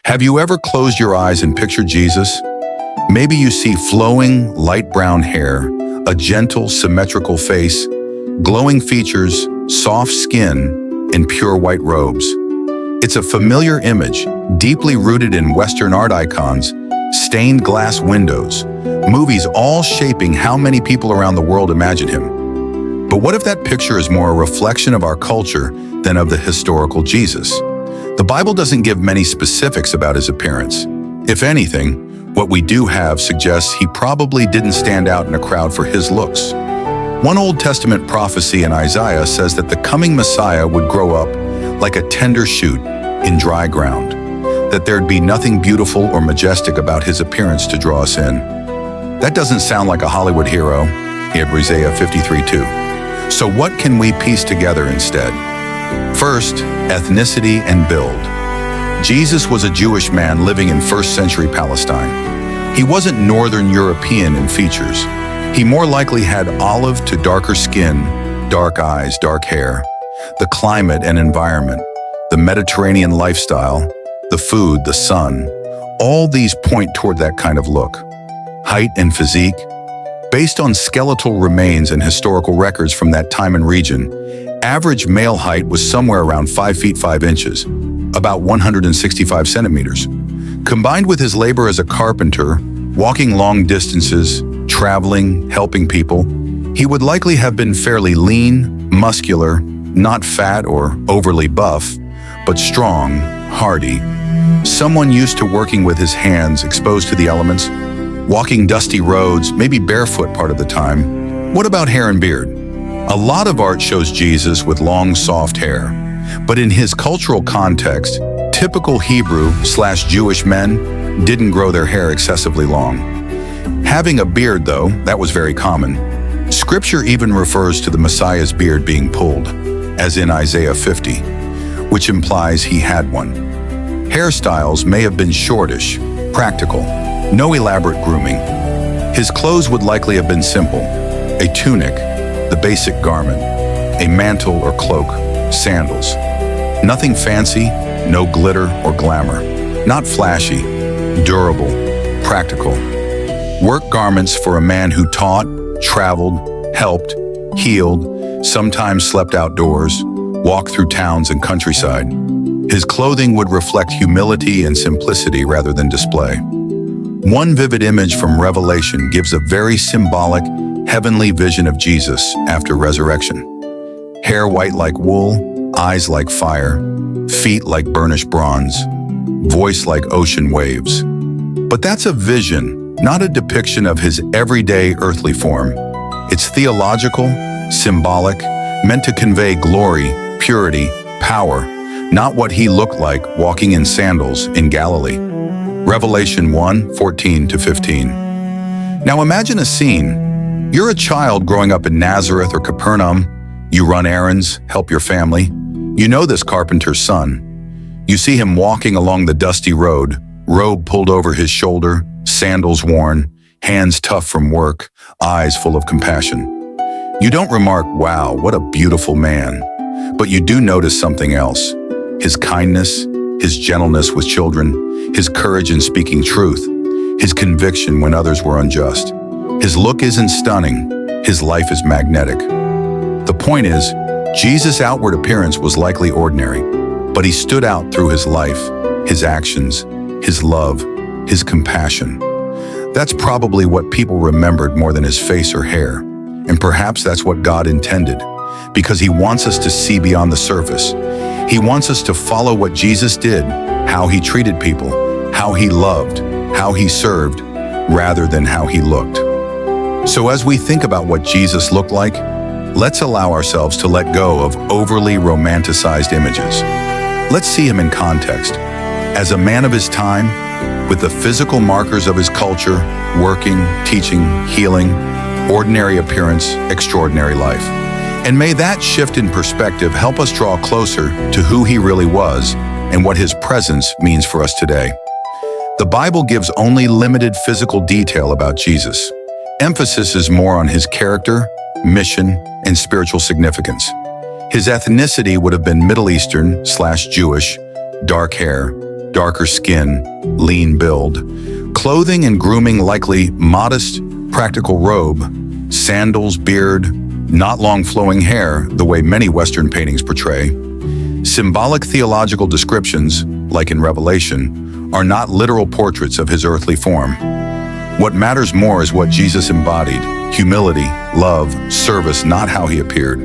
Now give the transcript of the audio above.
Have you ever closed your eyes and pictured Jesus? Maybe you see flowing, light brown hair, a gentle, symmetrical face, glowing features, soft skin, and pure white robes. It's a familiar image, deeply rooted in Western art icons, stained glass windows, movies all shaping how many people around the world imagine him. But what if that picture is more a reflection of our culture than of the historical Jesus? The Bible doesn't give many specifics about his appearance. If anything, what we do have suggests he probably didn't stand out in a crowd for his looks. One Old Testament prophecy in Isaiah says that the coming Messiah would grow up like a tender shoot in dry ground, that there'd be nothing beautiful or majestic about his appearance to draw us in. That doesn't sound like a Hollywood hero, Isaiah 53:2. So what can we piece together instead? First, ethnicity and build. Jesus was a Jewish man living in first century Palestine. He wasn't Northern European in features. He more likely had olive to darker skin, dark eyes, dark hair. The climate and environment, the Mediterranean lifestyle, the food, the sun, all these point toward that kind of look. Height and physique. Based on skeletal remains and historical records from that time and region, average male height was somewhere around 5 feet 5 inches, about 165 centimeters. Combined with his labor as a carpenter, walking long distances, traveling, helping people, he would likely have been fairly lean, muscular, not fat or overly buff, but strong, hardy. Someone used to working with his hands, exposed to the elements, walking dusty roads, maybe barefoot part of the time. What about hair and beard? A lot of art shows Jesus with long, soft hair. But in his cultural context, typical Hebrew/Jewish men didn't grow their hair excessively long. Having a beard, though, that was very common. Scripture even refers to the Messiah's beard being pulled, as in Isaiah 50, which implies he had one. Hairstyles may have been shortish, practical, no elaborate grooming. His clothes would likely have been simple: a tunic, the basic garment, a mantle or cloak, sandals. Nothing fancy, no glitter or glamour. Not flashy, durable, practical. Work garments for a man who taught, traveled, helped, healed, sometimes slept outdoors, walked through towns and countryside. His clothing would reflect humility and simplicity rather than display. One vivid image from Revelation gives a very symbolic, heavenly vision of Jesus after resurrection. Hair white like wool, eyes like fire, feet like burnished bronze, voice like ocean waves. But that's a vision, not a depiction of his everyday earthly form. It's theological, symbolic, meant to convey glory, purity, power, not what he looked like walking in sandals in Galilee. Revelation 1:14-15. Now imagine a scene. You're a child growing up in Nazareth or Capernaum. You run errands, help your family. You know this carpenter's son. You see him walking along the dusty road, robe pulled over his shoulder, sandals worn, hands tough from work, eyes full of compassion. You don't remark, "Wow, what a beautiful man." But you do notice something else. His kindness, his gentleness with children, his courage in speaking truth, his conviction when others were unjust. His look isn't stunning, his life is magnetic. The point is, Jesus' outward appearance was likely ordinary, but he stood out through his life, his actions, his love, his compassion. That's probably what people remembered more than his face or hair. And perhaps that's what God intended, because he wants us to see beyond the surface. He wants us to follow what Jesus did, how he treated people, how he loved, how he served, rather than how he looked. So as we think about what Jesus looked like, let's allow ourselves to let go of overly romanticized images. Let's see him in context. As a man of his time, with the physical markers of his culture, working, teaching, healing, ordinary appearance, extraordinary life. And may that shift in perspective help us draw closer to who he really was and what his presence means for us today. The Bible gives only limited physical detail about Jesus. Emphasis is more on his character, mission, and spiritual significance. His ethnicity would have been Middle Eastern/Jewish, dark hair, darker skin, lean build. Clothing and grooming likely modest, practical robe, sandals, beard, not long flowing hair, the way many Western paintings portray. Symbolic theological descriptions, like in Revelation, are not literal portraits of his earthly form. What matters more is what Jesus embodied: humility, love, service, not how he appeared.